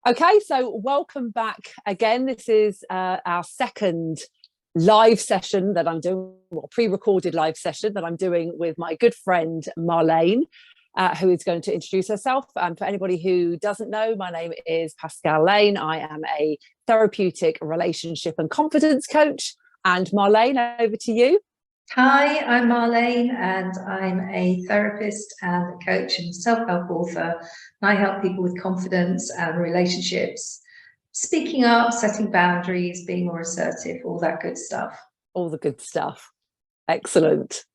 Okay, so welcome back again. This is our second live session that I'm doing, well, pre-recorded live session that I'm doing with my good friend Marléne, who is going to introduce herself. For anybody who doesn't know, my name is Pascale Lane. I am a therapeutic relationship and confidence coach. And Marléne, over to you. Hi, I'm Marléne, and I'm a therapist and a coach and self-help author. I help people with confidence and relationships, speaking up, setting boundaries, being more assertive, all that good stuff. All the good stuff. Excellent.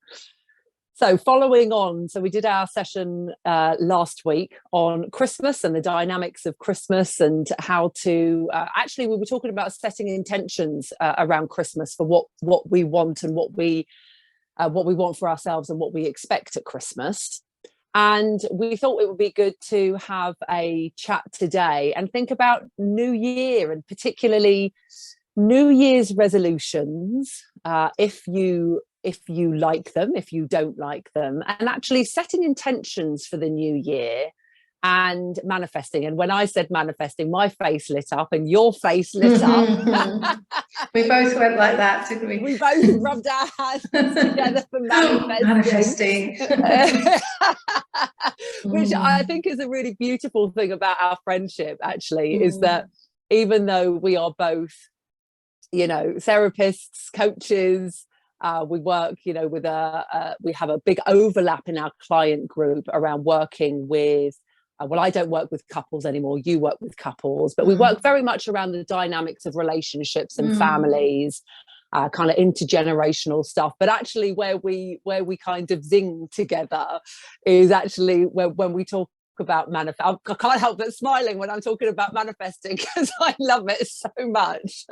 So following on, so we did our session last week on Christmas and the dynamics of Christmas and how to, actually we were talking about setting intentions around Christmas for what we want and what we want for ourselves and what we expect at Christmas. And we thought it would be good to have a chat today and think about New Year, and particularly New Year's resolutions, if you like them, if you don't like them, and actually setting intentions for the new year and manifesting. And when I said manifesting, my face lit up and your face lit up. We both went like that, didn't we? We both rubbed our hands together for manifesting. Which I think is a really beautiful thing about our friendship, actually, is that even though we are both, therapists, coaches, we work, with we have a big overlap in our client group around working with, well, I don't work with couples anymore, you work with couples, but we work very much around the dynamics of relationships and families, kind of intergenerational stuff. But actually where we kind of zing together is actually when we talk about I can't help but smiling when I'm talking about manifesting, because I love it so much.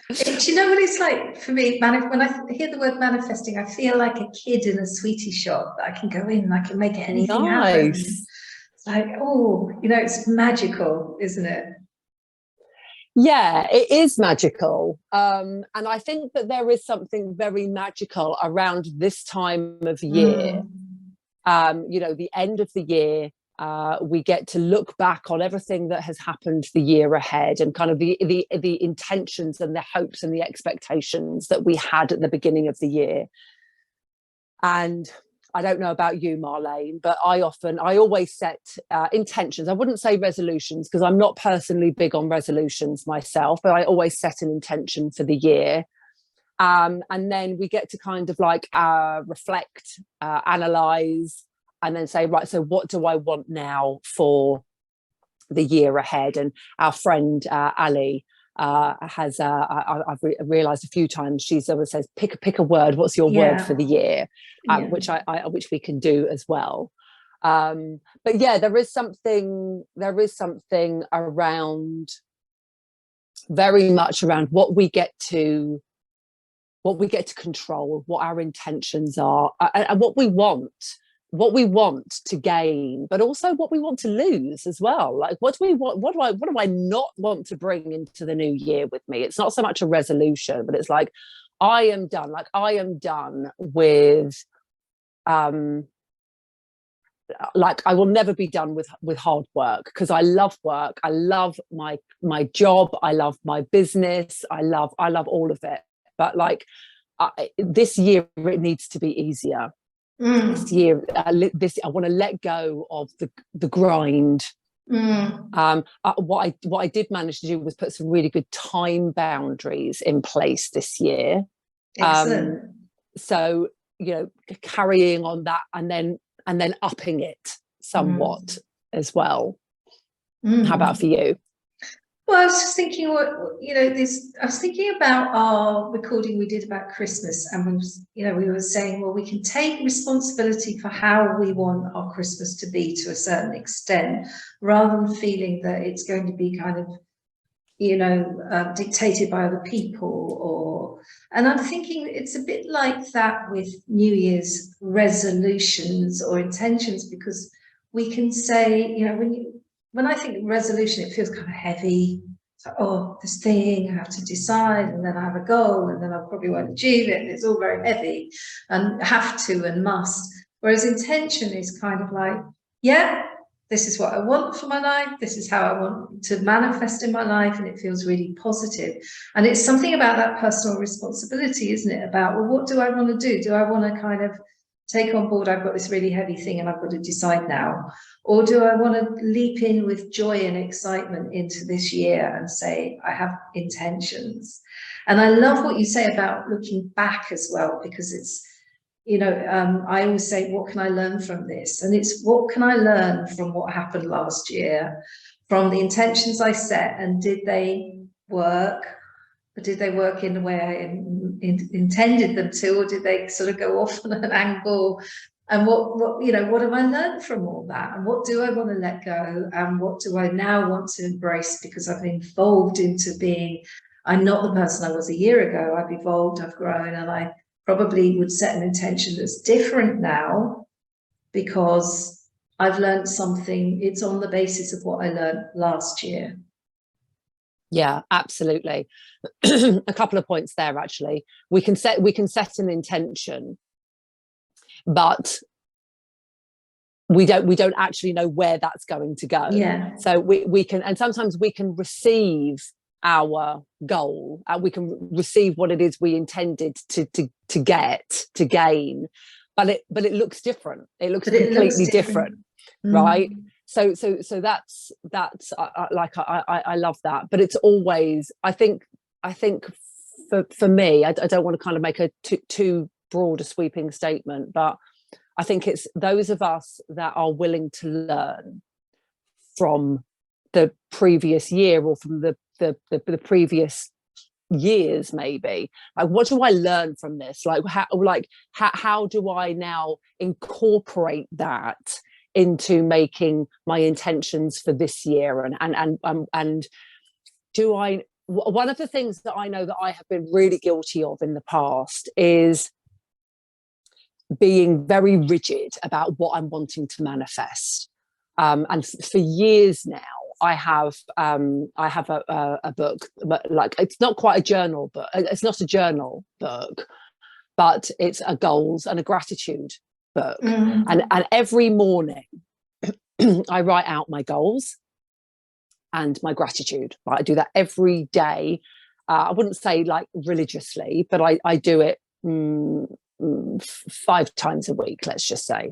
Do you know what it's like for me? When I hear the word manifesting, I feel like a kid in a sweetie shop that I can go in and I can make anything happen. It's like, it's magical, isn't it? Yeah, it is magical. And I think that there is something very magical around this time of year. The end of the year, we get to look back on everything that has happened the year ahead and kind of the intentions and the hopes and the expectations that we had at the beginning of the year. And I don't know about you, Marléne, but I always set intentions. I wouldn't say resolutions, because I'm not personally big on resolutions myself, but I always set an intention for the year. And then we get to kind of like reflect, analyze, and then say, right, so what do I want now for the year ahead? And our friend Ali has, I've realised a few times, she's always says, pick a word. What's your word for the year? Which which we can do as well. But yeah, there is something around, very much around what we get to control, what our intentions are, and what we want to gain, but also what we want to lose as well. Like, what do we want? What do I not want to bring into the new year with me? It's not so much a resolution, but it's like, I am done. Like, I am done with, like, I will never be done with hard work, because I love work. I love my job. I love my business. I love all of it. But like, this year, it needs to be easier. This year, I want to let go of the grind. What I did manage to do was put some really good time boundaries in place this year. Excellent. So carrying on that, and then upping it somewhat as well. How about for you? Well, I was just thinking, I was thinking about our recording we did about Christmas, and we were saying, well, we can take responsibility for how we want our Christmas to be to a certain extent, rather than feeling that it's going to be kind of, dictated by other people. And I'm thinking it's a bit like that with New Year's resolutions or intentions, because we can say, when I think resolution, it feels kind of heavy. It's like, this thing I have to decide, and then I have a goal, and then I probably won't achieve it. And it's all very heavy and have to and must. Whereas intention is kind of like, this is what I want for my life, this is how I want to manifest in my life, and it feels really positive. And it's something about that personal responsibility, isn't it? About, well, what do I want to do? Do I want to kind of take on board, I've got this really heavy thing and I've got to decide now? Or do I want to leap in with joy and excitement into this year and say, I have intentions? And I love what you say about looking back as well, because it's, you know, I always say, what can I learn from this? And it's, what can I learn from what happened last year, from the intentions I set, and did they work? Or did they work in the way I intended them to, or did they sort of go off on an angle? And what you know, what have I learned from all that? And what do I want to let go? And what do I now want to embrace? Because I've evolved into being, I'm not the person I was a year ago. I've evolved, I've grown, and I probably would set an intention that's different now because I've learned something. It's on the basis of what I learned last year. Yeah, absolutely. A couple of points there, actually. We can set an intention, but we don't actually know where that's going to go. Yeah. So we can, and sometimes we can receive our goal, we can receive what it is we intended to gain, but it looks different. It looks completely different. Right? So that's I love that. But it's always, I think for me, I don't want to kind of make a too broad a sweeping statement, but I think it's those of us that are willing to learn from the previous year, or from the previous years, maybe, like, what do I learn from this? How do I now incorporate that into making my intentions for this year? And do I, one of the things that I know that I have been really guilty of in the past is being very rigid about what I'm wanting to manifest. And for years now, I have a book, but like, it's not quite a journal book. It's not a journal book, but it's a goals and a gratitude book. And every morning I write out my goals and my gratitude. Right? I do that every day. I wouldn't say like religiously, but I do it 5 times a week, let's just say.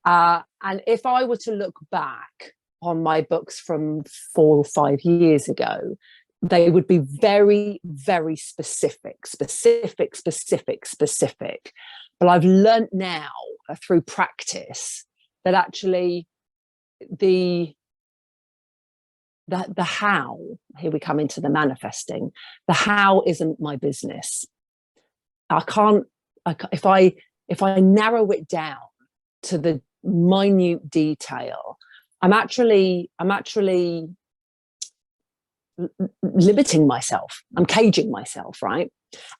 And if I were to look back on my books from 4 or 5 years ago, they would be very, very specific. But I've learnt now through practice that actually the how, here we come into the manifesting, the how isn't my business. If I narrow it down to the minute detail, I'm actually limiting myself. I'm caging myself, right?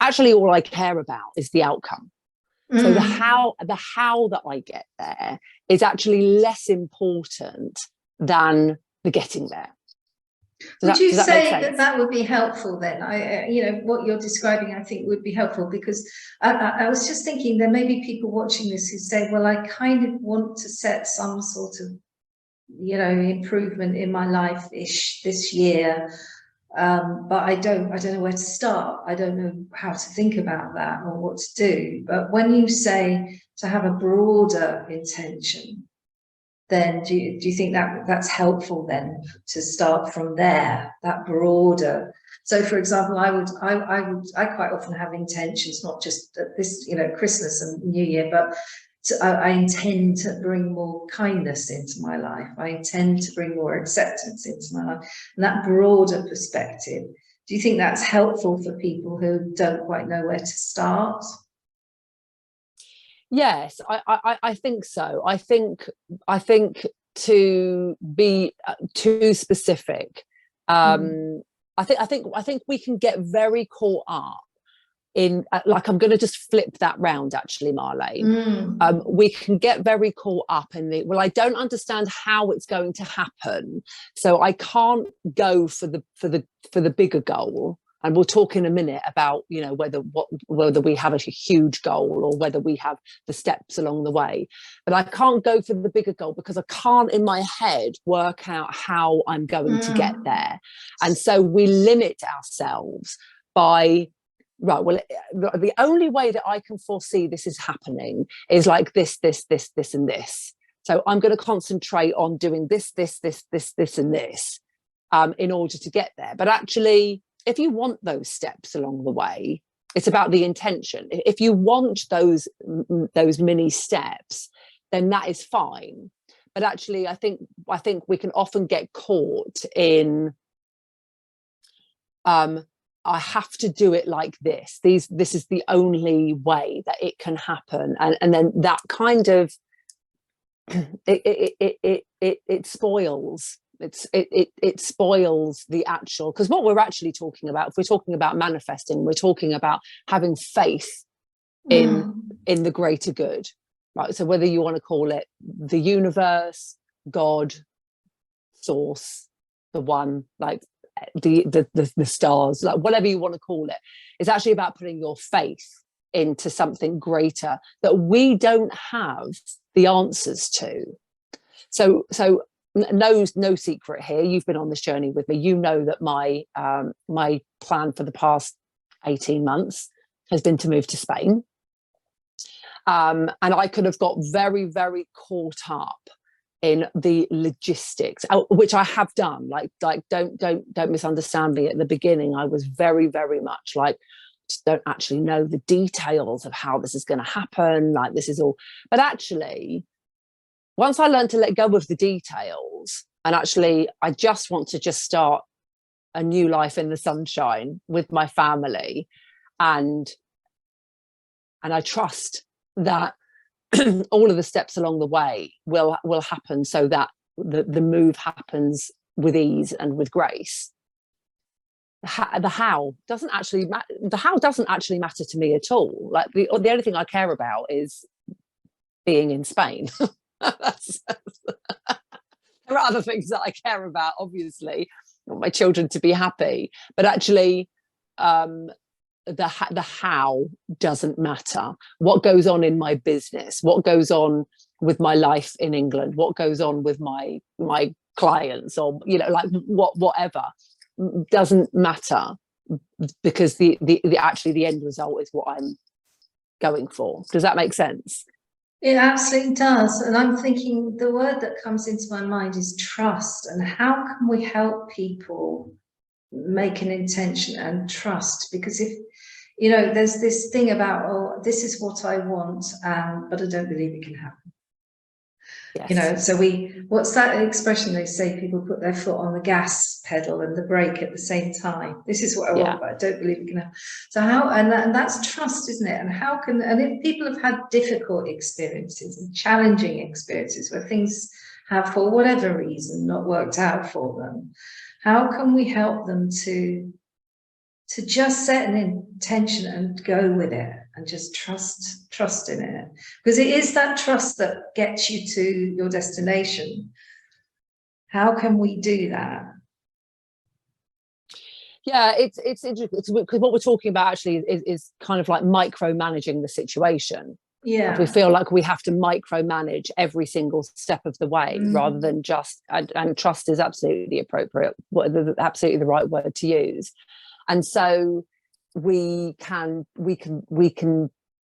Actually, all I care about is the outcome. So the how that I get there is actually less important than the getting there. Would you say that would be helpful then? What you're describing, I think, would be helpful, because I was just thinking there may be people watching this who say, well, I kind of want to set some sort of, improvement in my life this year, but I don't know where to start. I don't know how to think about that or what to do. But when you say to have a broader intention, then do you think that that's helpful then to start from there, that broader? So, for example, I quite often have intentions, not just at this, Christmas and New Year, but I intend to bring more kindness into my life. I intend to bring more acceptance into my life, and that broader perspective. Do you think that's helpful for people who don't quite know where to start? Yes, I think so. I think to be too specific, I think we can get very caught up in, like, I'm going to just flip that round, actually, Marlene. We can get very caught up in well, I don't understand how it's going to happen, so I can't go for the bigger goal. And we'll talk in a minute about, you know, whether we have a huge goal or whether we have the steps along the way. But I can't go for the bigger goal because I can't in my head work out how I'm going to get there. And so we limit ourselves by, right, well, the only way that I can foresee this is happening is like this, and this. So I'm going to concentrate on doing this, and this in order to get there. But actually, if you want those steps along the way, it's about the intention. If you want those mini steps, then that is fine. But actually, I think we can often get caught in, I have to do it like this. This is the only way that it can happen, and then that kind of it spoils. It spoils the actual, because what we're actually talking about, if we're talking about manifesting, we're talking about having faith in the greater good, right? So whether you want to call it the universe, God, source, the one, like the stars, like whatever you want to call it, it's actually about putting your faith into something greater that we don't have the answers to. So no secret here. You've been on this journey with me. You know that my plan for the past 18 months has been to move to Spain. And I could have got very, very caught up in the logistics, which I have done. Like don't misunderstand me. At the beginning, I was very, very much like, just don't actually know the details of how this is going to happen. Like this is all, but actually, once I learned to let go of the details, and actually I just want to just start a new life in the sunshine with my family, and I trust that all of the steps along the way will happen so that the move happens with ease and with grace. The how doesn't actually matter to me at all. Like the only thing I care about is being in Spain. There are other things that I care about, obviously. I want my children to be happy, but actually the how doesn't matter. What goes on in my business, what goes on with my life in England, what goes on with my clients, or, you know, like whatever doesn't matter, because the actually the end result is what I'm going for. Does that make sense? It absolutely does. And I'm thinking the word that comes into my mind is trust. And how can we help people make an intention and trust? Because if, you know, there's this thing about, oh, this is what I want, but I don't believe it can happen. Yes. You know, so what's that expression they say, people put their foot on the gas pedal and the brake at the same time. This is what I want, but I don't believe it can happen. So how, and that's trust, isn't it? And how can, and if people have had difficult experiences and challenging experiences where things have, for whatever reason, not worked out for them, how can we help them to just set an intention and go with it and just trust in it? Because it is that trust that gets you to your destination. How can we do that? Yeah, it's interesting, because what we're talking about actually is kind of like micromanaging the situation. Yeah, like we feel like we have to micromanage every single step of the way, rather than just, and trust is absolutely appropriate, absolutely the right word to use. And so we can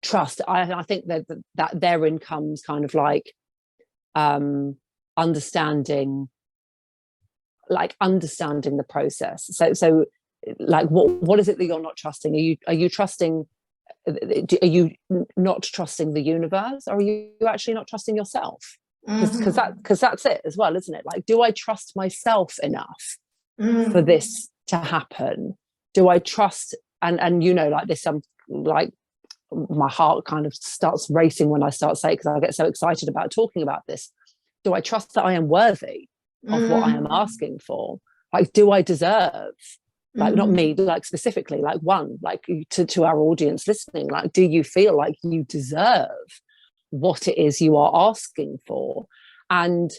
trust. I think that therein comes kind of like understanding the process. So like what is it that you're not trusting? Are you trusting? Are you not trusting the universe, or are you actually not trusting yourself? Because that's it as well, isn't it? Like, do I trust myself enough for this to happen? Do I trust, and you know, like this, like my heart kind of starts racing when I start saying, because I get so excited about talking about this. Do I trust that I am worthy of what I am asking for? Like, do I deserve? Like, not me, like specifically, like like to our audience listening, like, do you feel like you deserve what it is you are asking for? And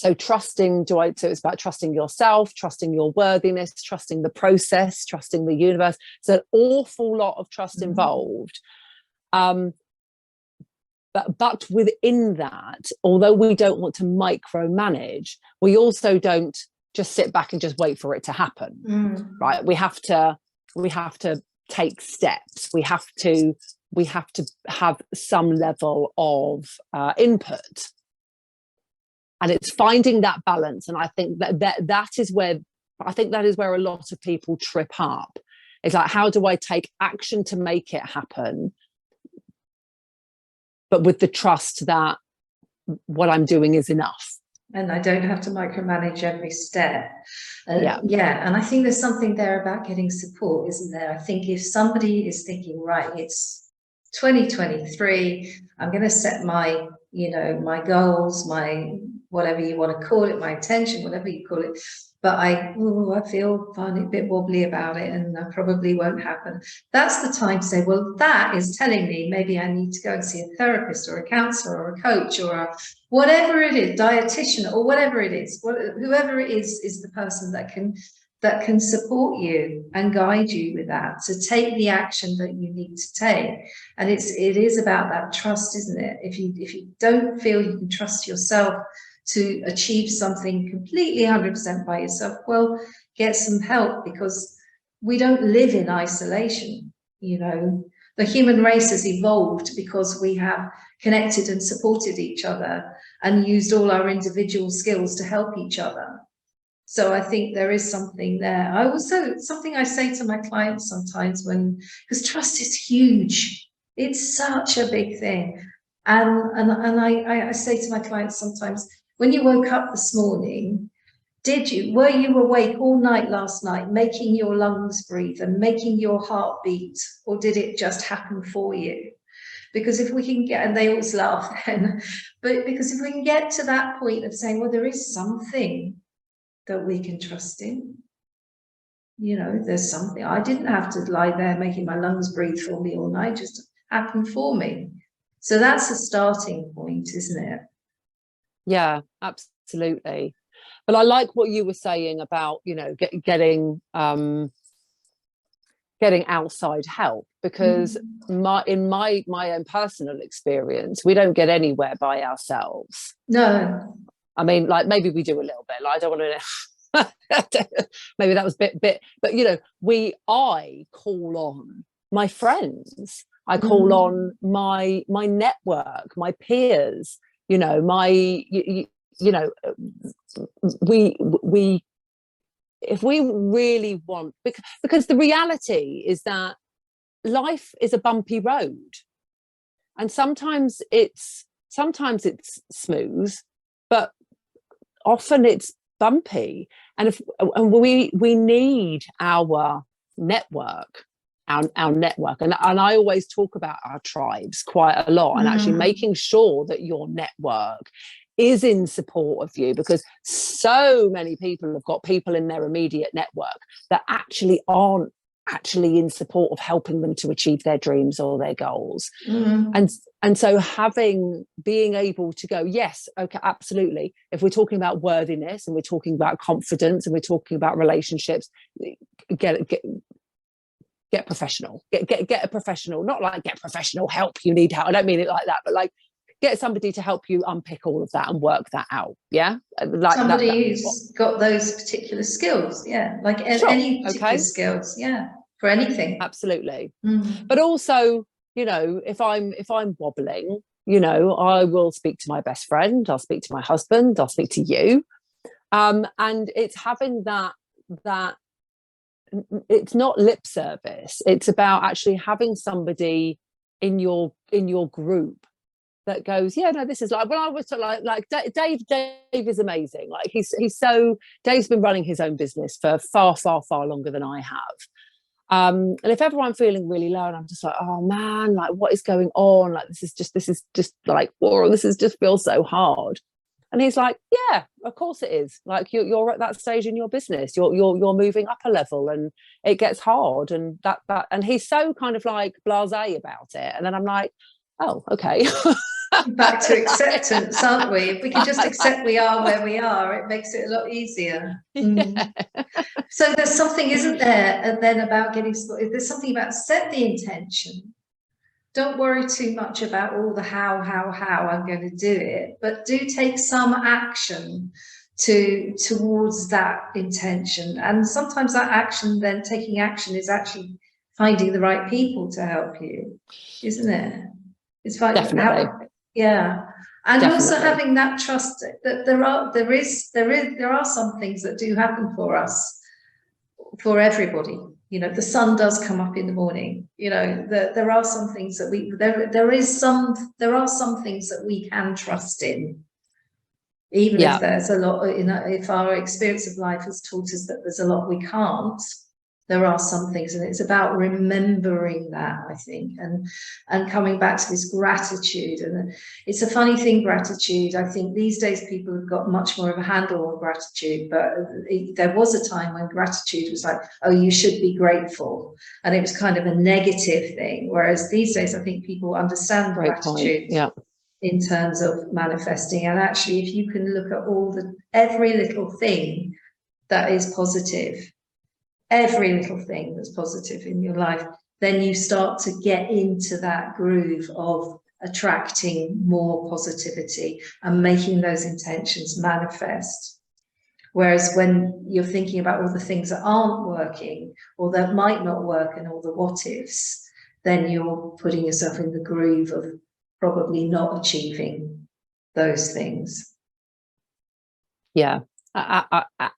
So so it's about trusting yourself, trusting your worthiness, trusting the process, trusting the universe. There's an awful lot of trust involved. But within that, although we don't want to micromanage, we also don't just sit back and just wait for it to happen, right? We have to take steps. We have to have some level of input, and it's finding that balance. And I think that is where a lot of people trip up. It's like, how do I take action to make it happen, but with the trust that what I'm doing is enough. And I don't have to micromanage every step. Yeah. And I think there's something there about getting support, isn't there? I think if somebody is thinking, right, it's 2023, I'm going to set my, my goals, my whatever you want to call it, my intention, whatever you call it. But I find it a bit wobbly about it, and that probably won't happen. That's the time to say, well, that is telling me maybe I need to go and see a therapist or a counselor or a coach or whatever it is, dietitian or whatever it is, whoever it is the person that can support you and guide you with that, to take the action that you need to take. And it is about that trust, isn't it? If you don't feel you can trust yourself to achieve something completely 100% by yourself, well, get some help, because we don't live in isolation. The human race has evolved because we have connected and supported each other and used all our individual skills to help each other. So I think there is something there. Something I say to my clients sometimes, because trust is huge. It's such a big thing. And I say to my clients sometimes, when you woke up this morning, were you awake all night last night, making your lungs breathe and making your heart beat, or did it just happen for you? Because if we can get, and they always laugh then, but because if we can get to that point of saying, well, there is something that we can trust in, there's something. I didn't have to lie there making my lungs breathe for me all night, just happened for me. So that's a starting point, isn't it? Yeah, absolutely. But I like what you were saying about, getting outside help, because in my own personal experience, we don't get anywhere by ourselves. No. I mean, like, maybe we do a little bit. Like, I don't want to maybe that was a bit, but I call on my friends. I call on my network, my peers, we if we really want, because the reality is that life is a bumpy road, and sometimes it's smooth, but often it's bumpy. And we need our network, our network, and I always talk about our tribes quite a lot, and actually making sure that your network is in support of you, because so many people have got people in their immediate network that actually aren't actually in support of helping them to achieve their dreams or their goals. And so being able to go, yes, okay, absolutely, if we're talking about worthiness and we're talking about confidence and we're talking about relationships, get professional, get a professional, not like get professional help, you need help, I don't mean it like that, but like get somebody to help you unpick all of that and work that out. Yeah, like somebody who's got those particular skills. Yeah, like any particular skills. Yeah, for anything. Absolutely. But also, if I'm wobbling, I will speak to my best friend, I'll speak to my husband, I'll speak to you, and it's having that it's not lip service, it's about actually having somebody in your group that goes, yeah, no, this is like, when I was like Dave is amazing. Like Dave's been running his own business for far, far, far longer than I have. And if ever I'm feeling really low and I'm just like, oh man, like what is going on? Like, this is just like, or this is just feels so hard. And he's like, yeah, of course it is. Like you're at that stage in your business, you're moving up a level and it gets hard. And and he's so kind of like blasé about it. And then I'm like, oh, okay. back to acceptance, aren't we? If we can just accept we are where we are, it makes it a lot easier. Yeah. So there's something, isn't there, and then about getting, there's something about set the intention. Don't worry too much about all the how I'm going to do it, but do take some action towards that intention. And sometimes that action, then taking action, is actually finding the right people to help you, isn't it? It's finding Definitely. yeah. And Definitely. also having that trust that there are some things that do happen for us, for everybody. You know, the sun does come up in the morning. You know, there are some things that there are some things that we can trust in, even if there's a lot. You know, if our experience of life has taught us that there's a lot we can't. There are some things, and it's about remembering that, I think, and coming back to this gratitude. And it's a funny thing, gratitude. I think these days people have got much more of a handle on gratitude, but there was a time when gratitude was like, oh, you should be grateful, and it was kind of a negative thing. Whereas these days, I think people understand gratitude in terms of manifesting. And actually, if you can look at every little thing that is positive, every little thing that's positive in your life, then you start to get into that groove of attracting more positivity and making those intentions manifest. Whereas when you're thinking about all the things that aren't working or that might not work and all the what ifs, then you're putting yourself in the groove of probably not achieving those things. Yeah,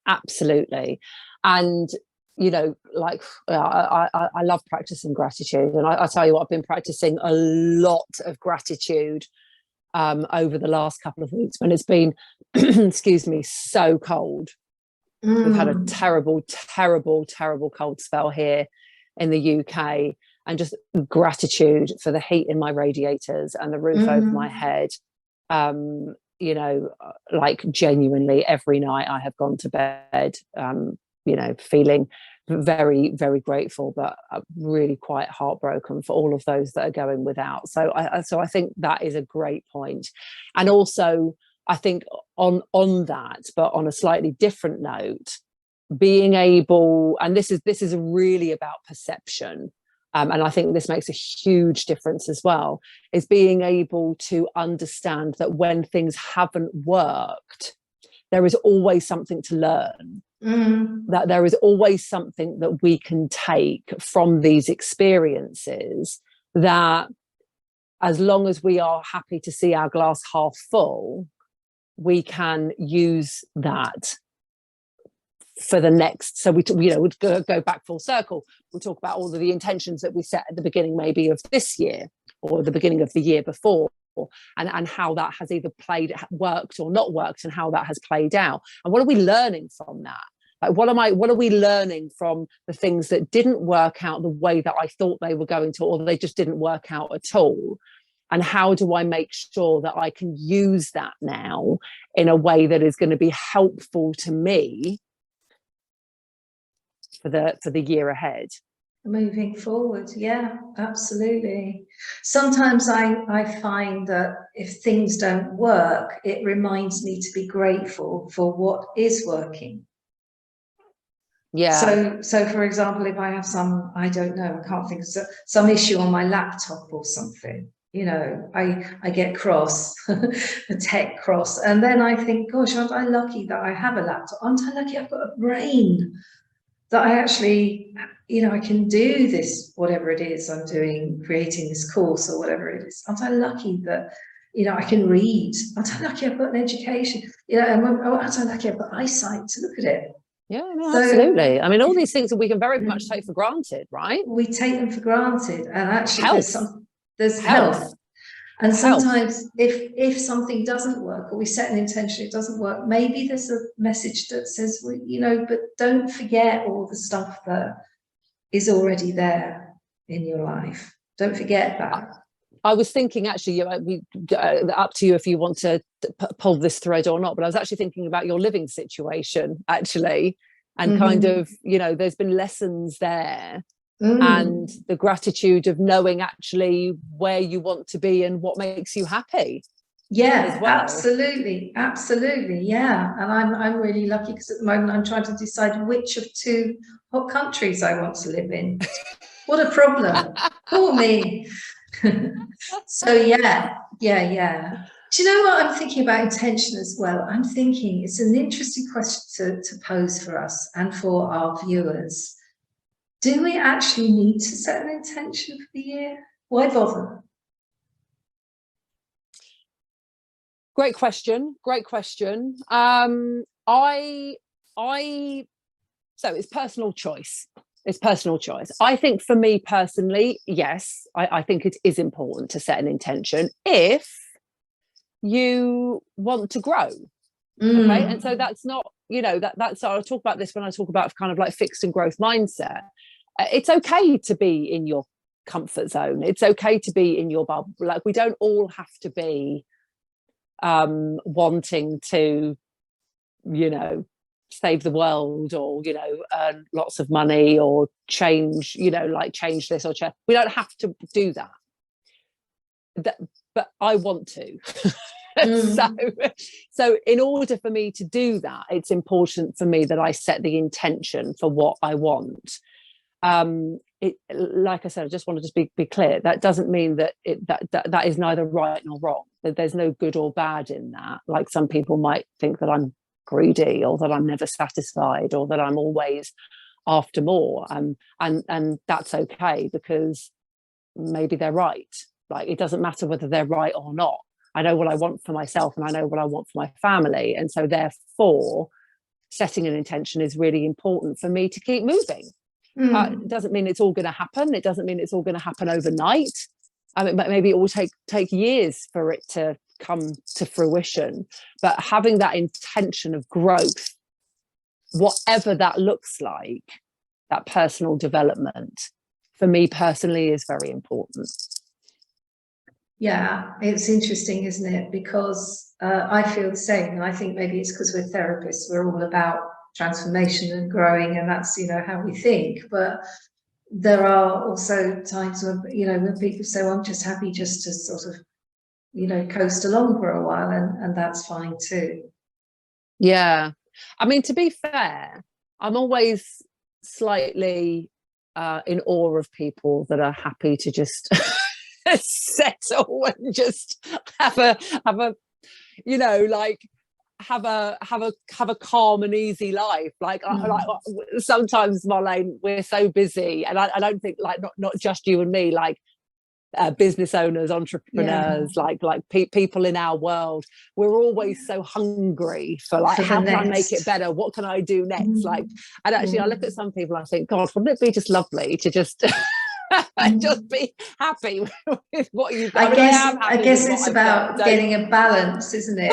absolutely. And you know, like I love practicing gratitude, and I tell you what, I've been practicing a lot of gratitude over the last couple of weeks when it's been, excuse me, so cold. We've had a terrible cold spell here in the UK, and just gratitude for the heat in my radiators and the roof over my head. You know, like genuinely every night I have gone to bed you know, feeling very, very grateful, but really quite heartbroken for all of those that are going without. So I think that is a great point. And also, I think on that, but on a slightly different note, being able, and this is really about perception, and I think this makes a huge difference as well, is being able to understand that when things haven't worked, there is always something to learn. That there is always something that we can take from these experiences, that as long as we are happy to see our glass half full, we can use that for the next. So we'd go back full circle. We'll talk about all of the intentions that we set at the beginning, maybe of this year or the beginning of the year before, and how that has either worked or not worked, and how that has played out. And what are we learning from that? Like, what are we learning from the things that didn't work out the way that I thought they were going to, or they just didn't work out at all? And how do I make sure that I can use that now in a way that is going to be helpful to me for the year ahead? Moving forward, yeah, absolutely. Sometimes I find that if things don't work, it reminds me to be grateful for what is working. Yeah. So for example, if I have some, I don't know, I can't think of some issue on my laptop or something, you know, I get cross, a tech cross, and then I think, gosh, aren't I lucky that I have a laptop? Aren't I lucky I've got a brain that I actually, you know, I can do this, whatever it is I'm doing, creating this course or whatever it is. Aren't I lucky that, you know, I can read? Aren't I lucky I've got an education? You know, and aren't I lucky I've got eyesight to look at it? Yeah, no, absolutely. I mean, all these things that we can very much take for granted, right? We take them for granted, and actually there's health. And sometimes if something doesn't work, or we set an intention, it doesn't work, maybe there's a message that says, well, you know, but don't forget all the stuff that is already there in your life. Don't forget that. I was thinking, actually, up to you if you want to pull this thread or not, but I was actually thinking about your living situation, actually, and kind of, you know, there's been lessons there and the gratitude of knowing actually where you want to be and what makes you happy. Yeah, as well. absolutely. Yeah. And I'm really lucky because at the moment I'm trying to decide which of 2 hot countries I want to live in. What a problem. Poor me. So yeah. Do you know what I'm thinking about intention as well? I'm thinking it's an interesting question to pose for us and for our viewers. Do we actually need to set an intention for the year? Why bother? Great question. So it's personal choice. I think for me personally, yes, I think it is important to set an intention if you want to grow. Okay. And so that's not, that's, I'll talk about this when I talk about kind of like fixed and growth mindset. It's okay to be in your comfort zone. It's okay to be in your bubble. Like, we don't all have to be wanting to, save the world, or earn lots of money, or change this or change. We don't have to do that, but I want to. So in order for me to do that, it's important for me that I set the intention for what I want. Like I said, I just want to just be clear. That doesn't mean that that is neither right nor wrong. That there's no good or bad in that. Like, some people might think that I'm greedy, or that I'm never satisfied, or that I'm always after more. And that's okay, because maybe they're right. Like, it doesn't matter whether they're right or not. I know what I want for myself, and I know what I want for my family. And so therefore, setting an intention is really important for me to keep moving. It doesn't mean it's all going to happen. It doesn't mean it's all going to happen overnight. I mean, maybe it will take years for it to come to fruition. But having that intention of growth, whatever that looks like, that personal development, for me personally, is very important. Yeah, it's interesting, isn't it? Because I feel the same, and I think maybe it's because we're therapists. We're all about transformation and growing, and that's how we think. But there are also times when when people say, well, I'm just happy just to sort of coast along for a while, and that's fine too. Yeah, I mean, to be fair, I'm always slightly in awe of people that are happy to just settle and just have a have a calm and easy life. Like sometimes, Marléne, we're so busy, and I don't think, like, not just you and me, like business owners, entrepreneurs, people in our world, we're always so hungry for, like, how can I make it better? What can I do next? Like, and actually, I look at some people, I think, God, wouldn't it be just lovely to just just be happy with what you've got? I guess it's about getting a balance, isn't it?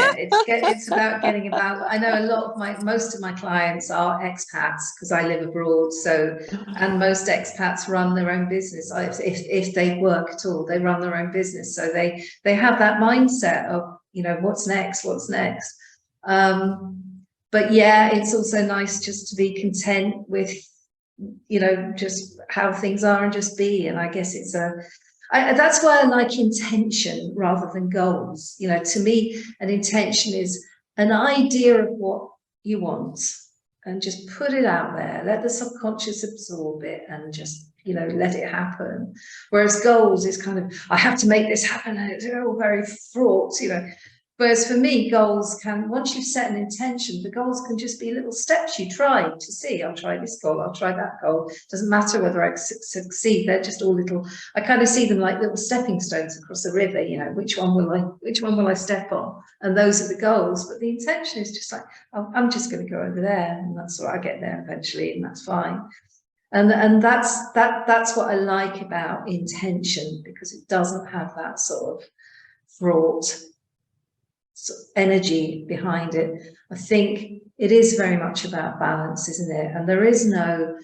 It's about getting a balance. I know most of my clients are expats, because I live abroad. So, and most expats run their own business. If they work at all, they run their own business. So they have that mindset of, what's next? But yeah, it's also nice just to be content with just how things are, and just be. And I guess that's why I like intention rather than goals. To me, an intention is an idea of what you want, and just put it out there, let the subconscious absorb it, and just let it happen. Whereas goals is kind of, I have to make this happen, and it's all very fraught. Whereas for me, goals can, once you've set an intention, the goals can just be little steps you try to see. I'll try this goal, I'll try that goal. Doesn't matter whether I succeed. They're just all little, I kind of see them like little stepping stones across the river. Which one will I step on? And those are the goals. But the intention is just like, I'm just going to go over there, and that's what I get there eventually, and that's fine. And that's what I like about intention, because it doesn't have that sort of fraught energy behind it. I think it is very much about balance, isn't it? And there is no,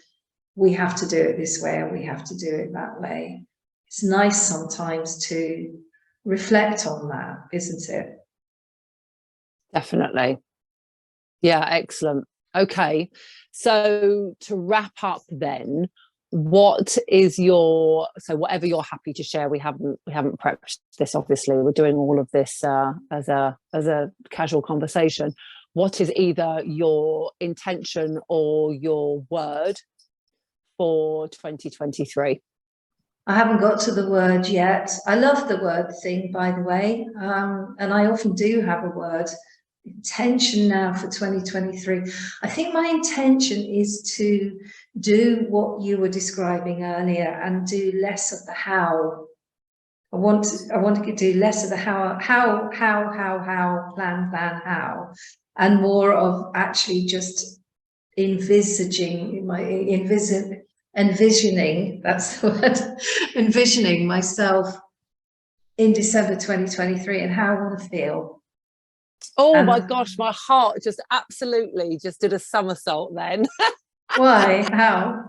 we have to do it this way, or we have to do it that way. It's nice sometimes to reflect on that, isn't it? Definitely. Yeah, excellent. Okay, so to wrap up then, what is your, so whatever you're happy to share, we haven't prepped this, obviously we're doing all of this as a casual conversation. What is either your intention or your word for 2023? I haven't got to the word yet. I love the word thing, by the way, and I often do have a word. Intention now for 2023. I think my intention is to do what you were describing earlier and do less of the how. I want to do less of the how, plan, how, and more of actually just envisioning, that's the word, envisioning myself in December 2023 and how I want to feel. Oh my gosh, my heart just absolutely just did a somersault then. Why? How?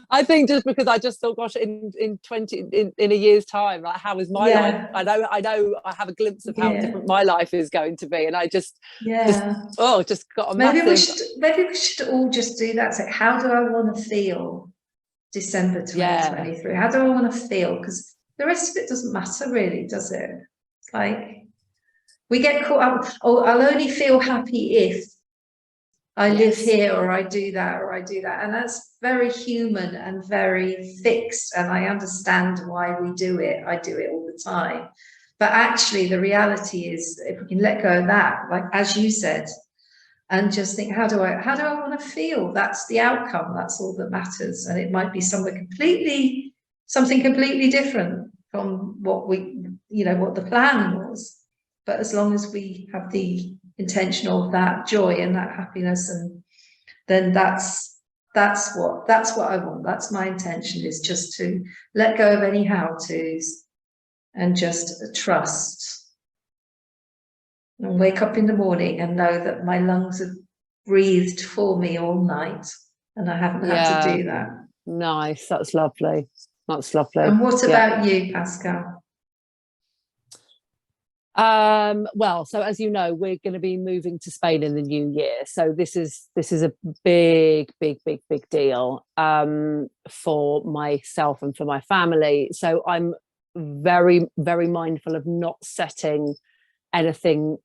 I think just because I just thought, gosh, in a year's time, like, how is my life? I know I have a glimpse of how different my life is going to be, and I just got a maybe massive... maybe we should all just do that. So how do I want to feel December 2023? How do I want to feel? Because the rest of it doesn't matter really, does it? It's like we get caught up, oh, I'll only feel happy if I live here, or I do that, or I do that. And that's very human and very fixed. And I understand why we do it. I do it all the time. But actually, the reality is, if we can let go of that, like as you said, and just think, how do I want to feel? That's the outcome. That's all that matters. And it might be something completely different from what what the plan was. But as long as we have the intention of that joy and that happiness, and then that's what I want. That's my intention, is just to let go of any how-tos and just trust, and wake up in the morning and know that my lungs have breathed for me all night and I haven't had to do that. Nice. That's lovely. And what about you, Pascale? Well, so as you know, we're going to be moving to Spain in the new year, so this is a big deal for myself and for my family. So I'm very mindful of not setting anything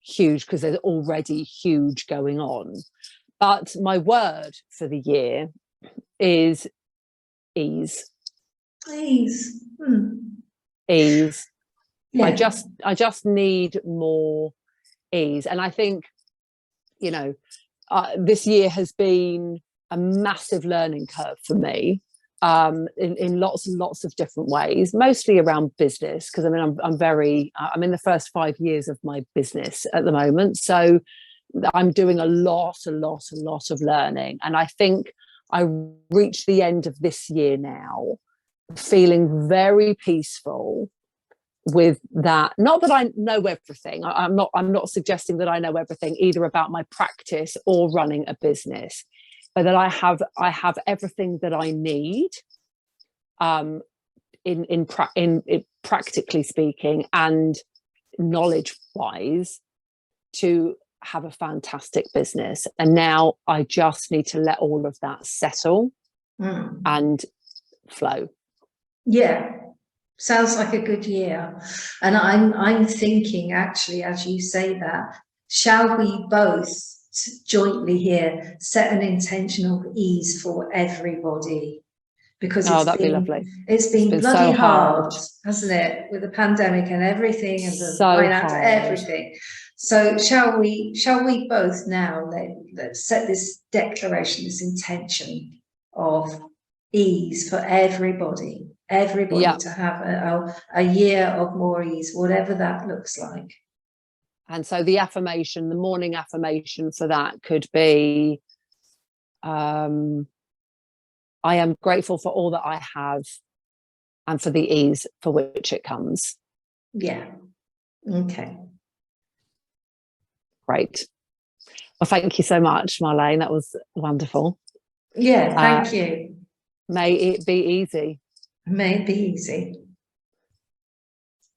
huge, because there's already huge going on. But my word for the year is ease. Ease. Ease. I just need more ease. And I think, this year has been a massive learning curve for me, in lots and lots of different ways, mostly around business, because I'm in the first 5 years of my business at the moment. So I'm doing a lot of learning. And I think I reached the end of this year now feeling very peaceful with that. Not that I know everything. I'm not suggesting that I know everything either about my practice or running a business, but that I have everything that I need, in practically speaking and knowledge wise, to have a fantastic business. And now I just need to let all of that settle and flow. Yeah. Sounds like a good year. And I'm thinking, actually, as you say that, shall we both jointly here set an intention of ease for everybody? Because that'd be lovely. It's been bloody so hard, hasn't it, with the pandemic and everything, and the finance, everything. So shall we both now let's set this declaration, this intention of ease for everybody to have a year of more ease, whatever that looks like. And so the morning affirmation for that could be, I am grateful for all that I have and for the ease for which it comes. Yeah. Okay. Great. Well, thank you so much, Marléne. That was wonderful. Yeah, thank you. May it be easy. May it be easy.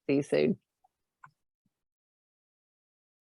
See you soon.